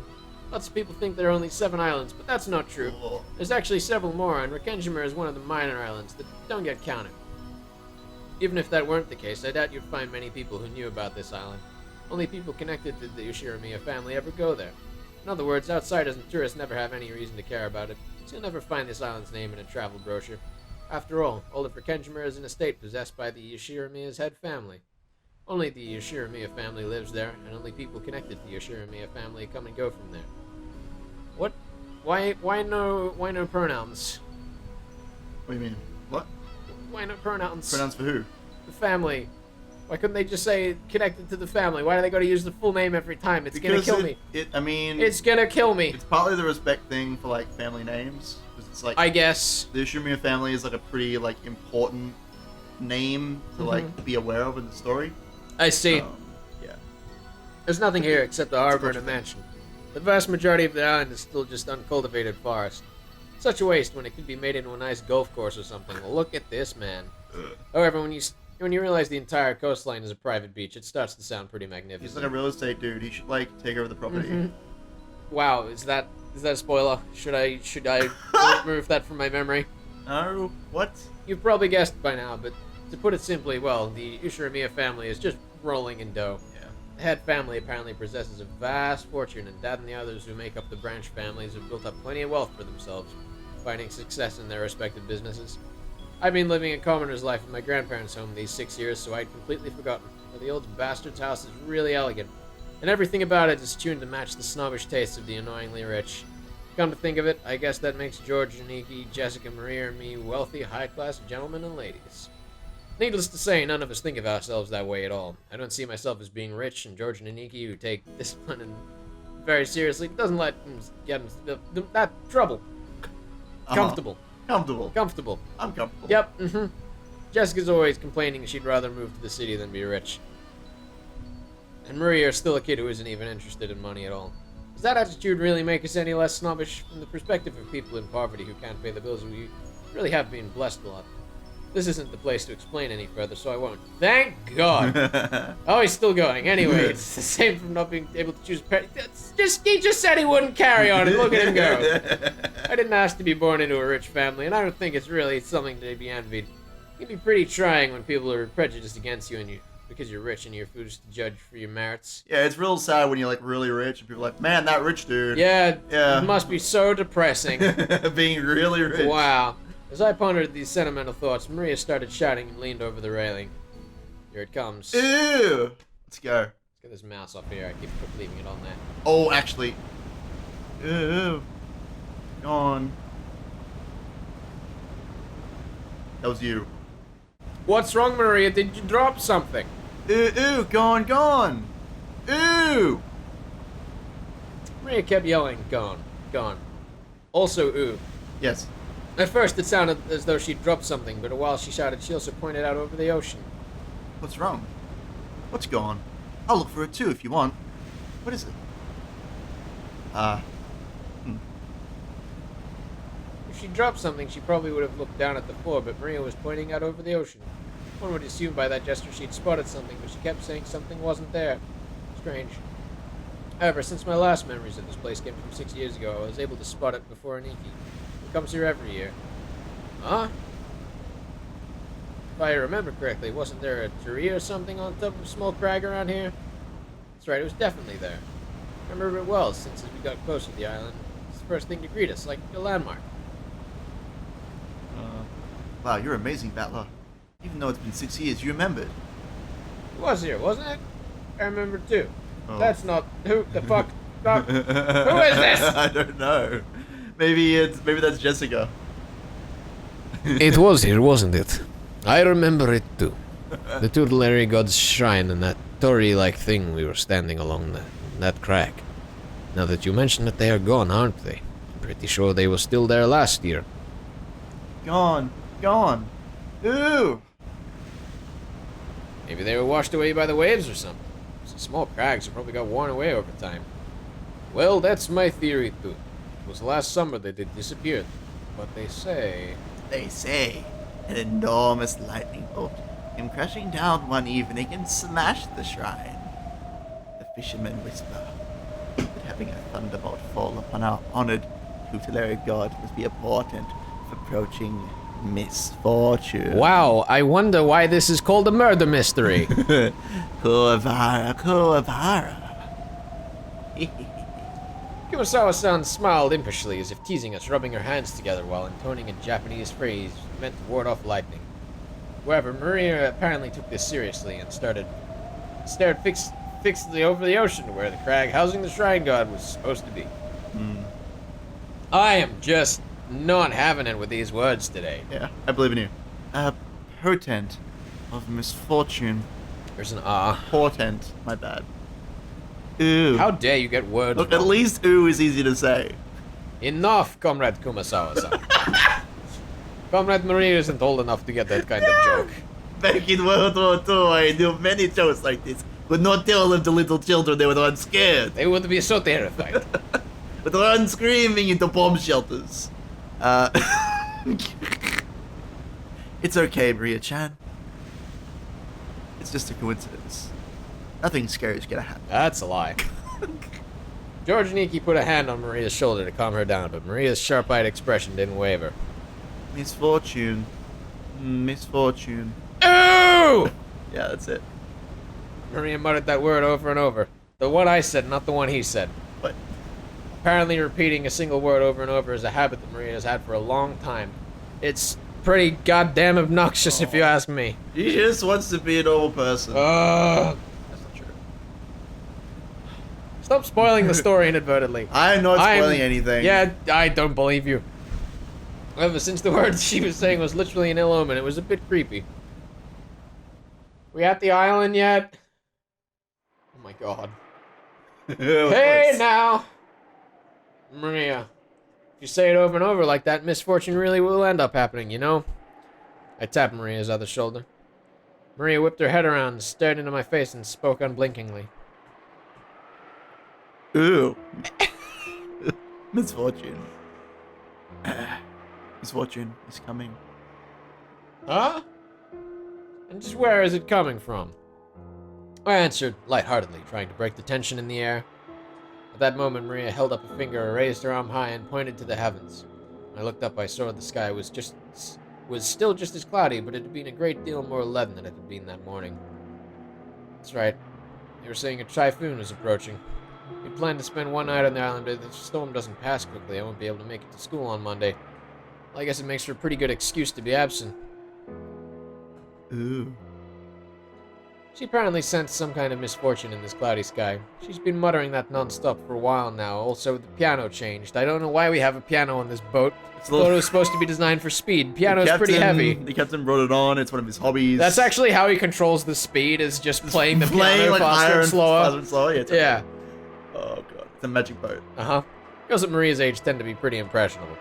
lots of people think there are only 7 islands, but that's not true. There's actually several more, and Rikenjima is one of the minor islands that don't get counted. Even if that weren't the case, I doubt you'd find many people who knew about this island. Only people connected to the Ushiramiya family ever go there. In other words, outsiders and tourists never have any reason to care about it, so you'll never find this island's name in a travel brochure. After all of Rikenjima is an estate possessed by the Ushiramiya's head family. Only the Ushiramiya family lives there, and only people connected to the Ushiramiya family come and go from there. What? Why no pronouns? What do you mean? What? Why no pronouns? Pronouns for who? The family. Why couldn't they just say connected to the family? Why do they got to use the full name every time? It's gonna kill me. It's gonna kill me. It's partly the respect thing for like family names, because it's like I guess the Ushiramiya family is like a pretty like important name to like be aware of in the story. I see. Yeah. There's nothing here except a harbor and a mansion. The vast majority of the island is still just uncultivated forest. Such a waste when it could be made into a nice golf course or something. Well, look at this, man. However, when you realize the entire coastline is a private beach, it starts to sound pretty magnificent. He's like a real estate dude. He should like take over the property. Wow, is that a spoiler? Should I remove that from my memory? No. What? You've probably guessed by now, but to put it simply, well, the Ushiramiya family is just rolling in dough. Yeah. The head family apparently possesses a vast fortune, and Dad and the others who make up the branch families have built up plenty of wealth for themselves, finding success in their respective businesses. I've been living a commoner's life in my grandparents' home these 6 years, so I'd completely forgotten. But the old bastard's house is really elegant, and everything about it is tuned to match the snobbish tastes of the annoyingly rich. Come to think of it, I guess that makes George, Nikki, Jessica, Maria, and me wealthy, high-class gentlemen and ladies. Needless to say, none of us think of ourselves that way at all. I don't see myself as being rich, and George and Nikki, who take discipline and very seriously, doesn't let him get him that trouble. Comfortable. Comfortable. Comfortable. I'm comfortable. Yep, Jessica's always complaining she'd rather move to the city than be rich. And Maria is still a kid who isn't even interested in money at all. Does that attitude really make us any less snobbish? From the perspective of people in poverty who can't pay the bills, we really have been blessed a lot. This isn't the place to explain any further, so I won't. Thank God! Oh, he's still going. Anyway, it's the same from not being able to choose he just said he wouldn't carry on, and look at him go. I didn't ask to be born into a rich family, and I don't think it's really something to be envied. It can be pretty trying when people are prejudiced against you because you're rich and you're foolish to judge for your merits. Yeah, it's real sad when you're like really rich and people are like, man, that rich dude. Yeah, it must be so depressing. Being really rich. Wow. As I pondered these sentimental thoughts, Maria started shouting and leaned over the railing. Here it comes. Ew! Let's go. Let's get this mouse off here. I keep leaving it on there. Oh, actually. Ew. Gone. That was you. What's wrong, Maria? Did you drop something? Ew, gone. Ew! Maria kept yelling, gone. Also, ooh. Yes. At first, it sounded as though she'd dropped something, but while she shouted, she also pointed out over the ocean. What's wrong? What's gone? I'll look for it too if you want. What is it? If she dropped something, she probably would have looked down at the floor, but Maria was pointing out over the ocean. One would assume by that gesture she'd spotted something, but she kept saying something wasn't there. Strange. However, since my last memories of this place came from 6 years ago, I was able to spot it before Aniki. It comes here every year. Huh? If I remember correctly, wasn't there a tree or something on top of a small crag around here? That's right, it was definitely there. I remember it well, since as we got closer to the island, it's the first thing to greet us, like a landmark. Wow, you're amazing, Battler. Even though it's been 6 years, you remembered. It was here, wasn't it? I remember too. Oh. That's not... Who the fuck? Who is this? I don't know. Maybe that's Jessica. It was here, wasn't it? I remember it too. The tutelary god's shrine and that torii-like thing we were standing along that crag. Now that you mention it, they are gone, aren't they? I'm pretty sure they were still there last year. Gone. Ooh! Maybe they were washed away by the waves or something. Some small crags have probably got worn away over time. Well, that's my theory too. It was last summer that they disappeared. But they say An enormous lightning bolt came crashing down one evening and smashed the shrine. The fishermen whisper that having a thunderbolt fall upon our honored tutelary god must be a portent of approaching misfortune. Wow, I wonder why this is called a murder mystery. Kuwabara. Kumasawa-san smiled impishly as if teasing us, rubbing her hands together while intoning a Japanese phrase meant to ward off lightning. However, Maria apparently took this seriously and stared fixedly over the ocean where the crag housing the shrine god was supposed to be. I am just not having it with these words today. Yeah, I believe in you. Portent of misfortune. There's an Portent, my bad. Ooh. How dare you get words Look, wrong. at least ooh is easy to say. Enough, Comrade Kumasawa-san. Comrade Maria isn't old enough to get that kind of joke. Back in World War II, I knew many jokes like this. Would not tell them to little children, they would run scared. They would be so terrified. Would run screaming into bomb shelters. It's okay, Maria-chan. It's just a coincidence. Nothing scary is gonna happen. That's a lie. George Niki put a hand on Maria's shoulder to calm her down, but Maria's sharp-eyed expression didn't waver. Misfortune. Misfortune. Ooh! Yeah, that's it. Maria muttered that word over and over. The one I said, not the one he said. What? Apparently repeating a single word over and over is a habit that Maria has had for a long time. It's pretty goddamn obnoxious if you ask me. She just wants to be a normal person. Ugh. That's not true. Stop spoiling the story inadvertently. I'm not spoiling anything. Yeah, I don't believe you. However, since the word she was saying was literally an ill omen, it was a bit creepy. We at the island yet? Oh my god. Hey now! Maria. If you say it over and over like that, misfortune really will end up happening, you know? I tapped Maria's other shoulder. Maria whipped her head around, stared into my face, and spoke unblinkingly. Ooh. Misfortune. Misfortune is coming. Huh? And just where is it coming from? I answered lightheartedly, trying to break the tension in the air. At that moment, Maria held up a finger, raised her arm high, and pointed to the heavens. When I looked up, I saw the sky was still just as cloudy, but it had been a great deal more leaden than it had been that morning. That's right. They were saying a typhoon was approaching. We planned to spend one night on the island, but if the storm doesn't pass quickly, I won't be able to make it to school on Monday. Well, I guess it makes for a pretty good excuse to be absent. Ooh. She apparently sensed some kind of misfortune in this cloudy sky. She's been muttering that non-stop for a while now. Also, the piano changed. I don't know why we have a piano on this boat. I thought it was supposed to be designed for speed. Piano's pretty heavy. The captain brought it on. It's one of his hobbies. That's actually how he controls the speed, is just playing the piano like faster and slower. Faster and slower. Yeah. Yeah. Oh, God. It's a magic boat. Uh-huh. Girls at Maria's age tend to be pretty impressionable.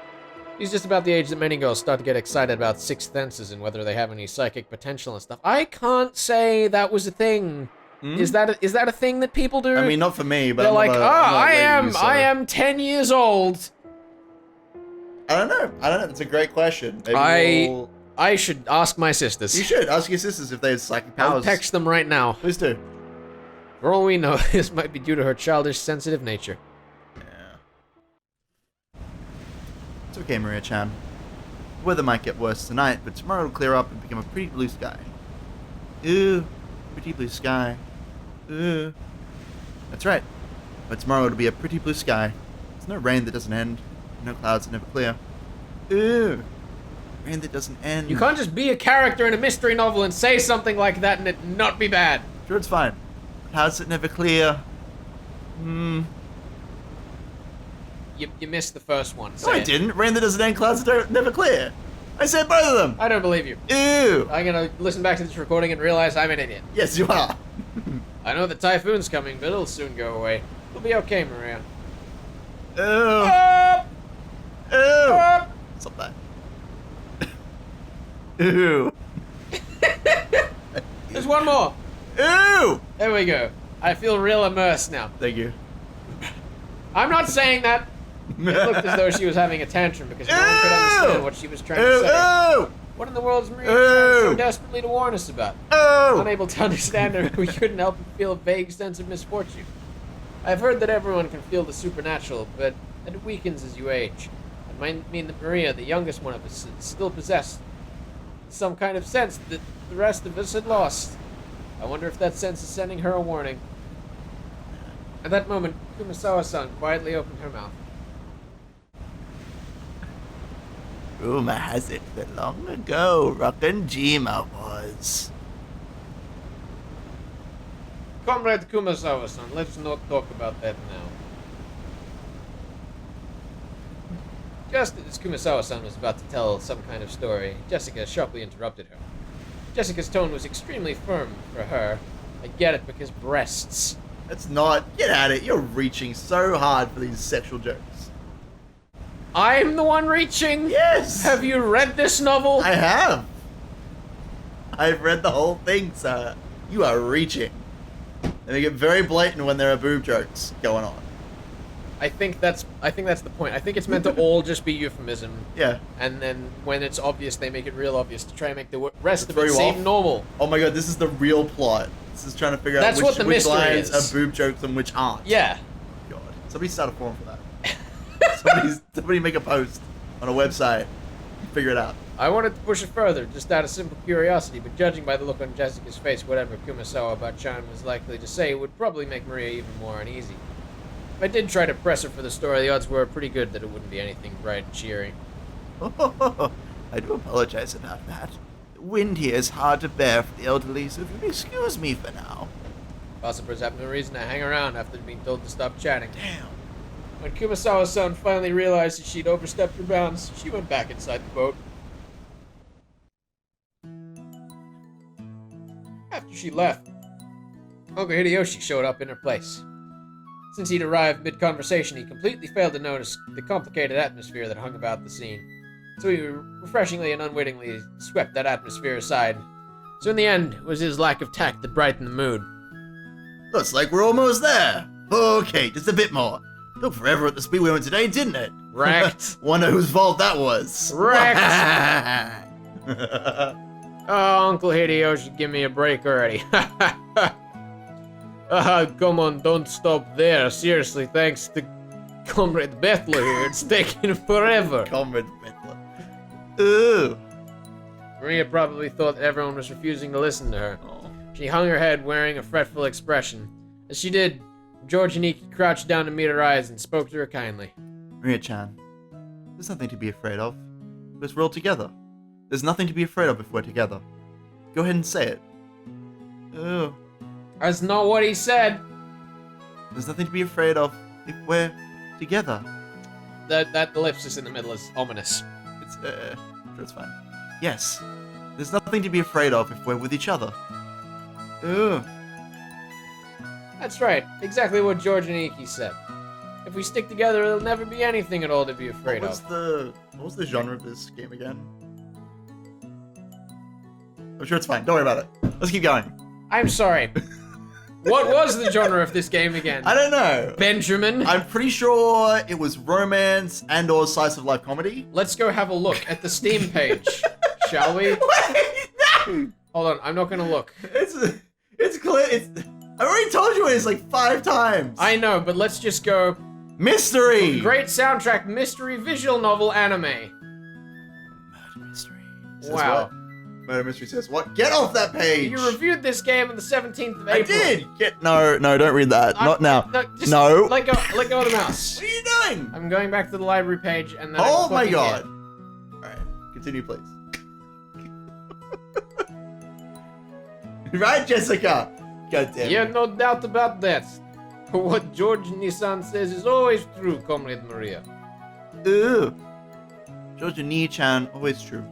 She's just about the age that many girls start to get excited about sixth senses and whether they have any psychic potential and stuff. I can't say that was a thing. Is that a thing that people do? I mean, not for me, but they're I'm like, not I am 10 years old. I don't know. It's a great question. Maybe I should ask my sisters. You should ask your sisters if they have psychic powers. I'll text them right now. Please do. For all we know, this might be due to her childish, sensitive nature. It's okay, Maria-chan. The weather might get worse tonight, but tomorrow it'll clear up and become a pretty blue sky. Ooh, pretty blue sky. Ooh. That's right. But tomorrow it'll be a pretty blue sky. There's no rain that doesn't end. No clouds that never clear. Ooh. Rain that doesn't end. You can't just be a character in a mystery novel and say something like that and it not be bad. Sure, it's fine. Clouds that never clear. You missed the first one. No, I didn't. Rain that doesn't end, clouds that never clear. I said both of them. I don't believe you. Ew. I'm gonna listen back to this recording and realize I'm an idiot. Yes, you are. I know the typhoon's coming, but it'll soon go away. It'll be okay, Maria. Ew. Ew. Stop that. Ew. There's one more. Ew. There we go. I feel real immersed now. Thank you. I'm not saying that. It looked as though she was having a tantrum because no one could understand what she was trying to say. Ew. What in the world is Maria trying so desperately to warn us about? Ew. Unable to understand her, we couldn't help but feel a vague sense of misfortune. I've heard that everyone can feel the supernatural, but that it weakens as you age. It might mean that Maria, the youngest one of us, is still possessed some kind of sense that the rest of us had lost. I wonder if that sense is sending her a warning. At that moment, Kumasawa-san quietly opened her mouth. Rumor has it that long ago, Rakanjima was. Comrade Kumasawa-san, let's not talk about that now. Just as Kumasawa-san was about to tell some kind of story, Jessica sharply interrupted her. Jessica's tone was extremely firm for her. I get it because breasts. That's not. Get at it. You're reaching so hard for these sexual jokes. I'm the one reaching? Yes! Have you read this novel? I have. I've read the whole thing, sir. You are reaching. They make it very blatant when there are boob jokes going on. I think that's the point. I think it's meant to all just be euphemism. Yeah. And then when it's obvious, they make it real obvious to try and make the rest of throw it you seem off. normal. Oh my god, this is the real plot. This is trying to figure That's out what the which mystery lines is. are boob jokes and which aren't. Yeah. God. Somebody start a forum for that. somebody make a post on a website. Figure it out. I wanted to push it further, just out of simple curiosity, but judging by the look on Jessica's face, whatever Kumasawa about Chan was likely to say would probably make Maria even more uneasy. If I did try to press her for the story, the odds were pretty good that it wouldn't be anything bright and cheery. I do apologize about that. The wind here is hard to bear for the elderly, so if you'll excuse me for now. Gossipers have no reason to hang around after being told to stop chatting. Damn. When Kumasawa-san finally realized that she'd overstepped her bounds, she went back inside the boat. After she left, Uncle Hideyoshi showed up in her place. Since he'd arrived mid-conversation, he completely failed to notice the complicated atmosphere that hung about the scene. so he refreshingly and unwittingly swept that atmosphere aside. So in the end, it was his lack of tact that brightened the mood. Looks like we're almost there. Okay, just a bit more. Took forever at the speed we went today, didn't it? Wrecked. Wonder whose fault that was. Wrecked. Oh, Uncle Hideo, give me a break already. Come on, don't stop there. Seriously, thanks to Comrade Bettler here, it's taking forever. Comrade Bettler. Ooh. Maria probably thought that everyone was refusing to listen to her. Oh. She hung her head, wearing a fretful expression. As she did, George and Iki crouched down to meet her eyes and spoke to her kindly. Maria-chan, there's nothing to be afraid of, because we're all together. There's nothing to be afraid of if we're together. Go ahead and say it. Ooh. That's not what he said. There's nothing to be afraid of if we're together. That ellipsis in the middle is ominous. It's, sure it's fine. Yes. There's nothing to be afraid of if we're with each other. Ooh. That's right. Exactly what George and Iki said. If we stick together, there'll never be anything at all to be afraid of. What was the genre of this game again? I'm sure it's fine. Don't worry about it. Let's keep going. I'm sorry. What was the genre of this game again? I don't know. Benjamin? I'm pretty sure it was romance and or slice of life comedy. Let's go have a look at the Steam page, shall we? Wait, no! Hold on, I'm not gonna look. It's clear. I already told you it's like 5 times. I know, but let's just go. Mystery. Great soundtrack, mystery, visual novel, anime. Murder mystery. Says Wow. what? Murder mystery says what? Get off that page. You reviewed this game on the 17th of I April. did. No, don't read that. Not now. Just No. Let go of the mouse. What are you doing? I'm going back to the library page and then. Oh I'm my clicking god. it. Alright, continue please. Right, Jessica? God damn it. Yeah, no doubt about that. What George Nissan says is always true, Comrade Maria. Ooh. Georgia Nii-chan, always true.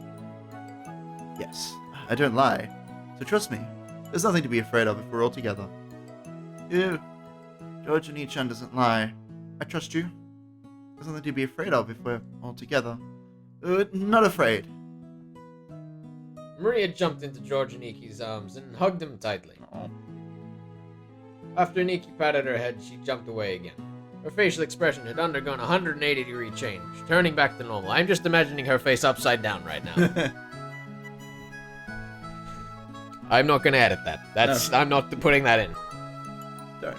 Yes, I don't lie. So trust me, there's nothing to be afraid of if we're all together. Ew. Georgia Nii-chan doesn't lie. I trust you. There's nothing to be afraid of if we're all together. Not afraid. Maria jumped into George and Iki's arms and hugged him tightly. Oh. After Nikki patted her head, she jumped away again. Her facial expression had undergone a 180-degree change, turning back to normal. I'm just imagining her face upside down right now. I'm not gonna edit that. No. I'm not putting that in. Sorry.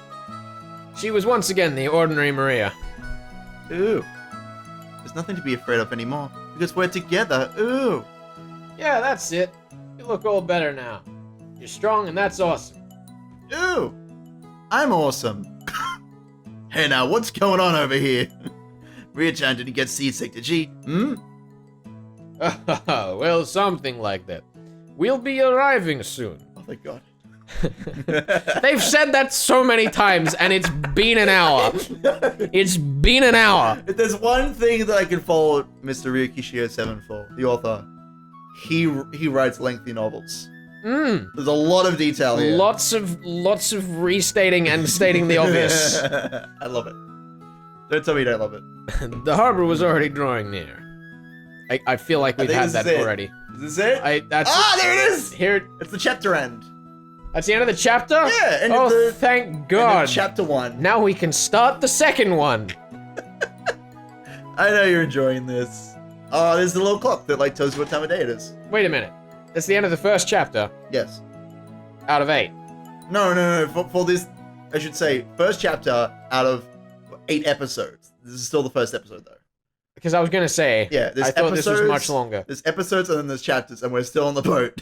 She was once again the ordinary Maria. Ooh. There's nothing to be afraid of anymore, because we're together. Ooh. Yeah, that's it. You look all better now. You're strong, and that's awesome. Ooh. I'm awesome. Hey now, what's going on over here? Maria-chan didn't get seasick, did she? Hmm? Well, something like that. We'll be arriving soon. Oh thank god. They've said that so many times, and it's been an hour. It's been an hour. If there's one thing that I can follow Mr. Ryukishio 7 for, the author, he writes lengthy novels. There's a lot of detail here. Lots of restating and stating the obvious. I love it. Don't tell me you don't love it. The harbor was already drawing near. I feel like we've think had this that is it. already. Is this it? That's there it is! here. It's the chapter end. That's the end of the chapter? Yeah, end of oh, the- thank End of God. chapter 1. Now we can start the second one. I know you're enjoying this. Oh, there's the little clock that like tells you what time of day it is. Wait a minute. That's the end of the first chapter Yes. out of 8. No. For this, I should say, first chapter out of 8 episodes. This is still the first episode, though. Because I was gonna say, Yeah, there's I thought episodes, this was much longer. There's episodes and then there's chapters, and we're still on the boat.